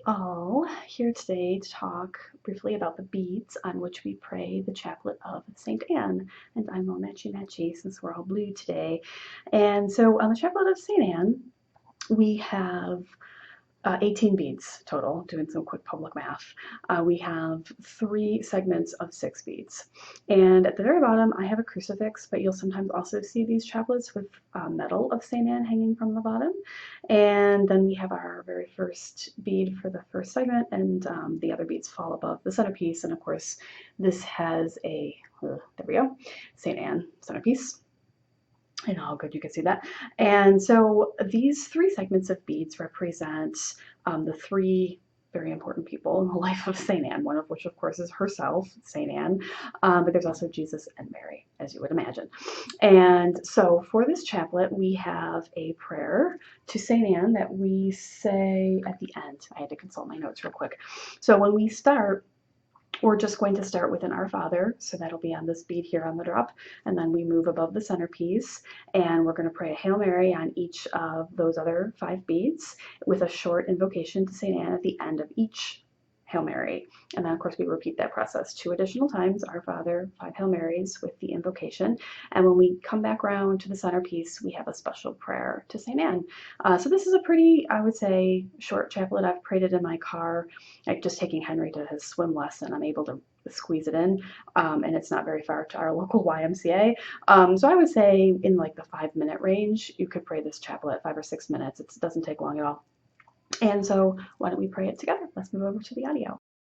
all here today to talk briefly about the beads on which we pray the Chaplet of St. Anne. And I'm all matchy-matchy since we're all blue today. And so on the Chaplet of St. Anne, we have 18 beads total, doing some quick public math. We have 3 segments of 6 beads. And at the very bottom, I have a crucifix, but you'll sometimes also see these chaplets with medal of St. Anne hanging from the bottom. And then we have our very first bead for the first segment, and the other beads fall above the centerpiece. And of course, this has a, there we go, St. Anne centerpiece. And how good you can see that. And so these 3 segments of beads represent the 3 very important people in the life of St. Anne, one of which, of course, is herself, St. Anne, but there's also Jesus and Mary, as you would imagine. And so for this chaplet, we have a prayer to St. Anne that we say at the end. I had to consult my notes real quick. So when we start, we're just going to start with an Our Father, so that'll be on this bead here on the drop, and then we move above the centerpiece, and we're going to pray a Hail Mary on each of those other 5 beads with a short invocation to St. Anne at the end of each Hail Mary. And then, of course, we repeat that process 2 additional times, Our Father, 5 Hail Marys with the invocation. And when we come back around to the centerpiece, we have a special prayer to St. Anne. So this is a pretty, I would say, short chaplet. I've prayed it in my car, like just taking Henry to his swim lesson. I'm able to squeeze it in, and it's not very far to our local YMCA. So I would say in like the 5-minute range, you could pray this chaplet 5 or 6 minutes. It doesn't take long at all. And so why don't we pray it together? Let's move over to the audio.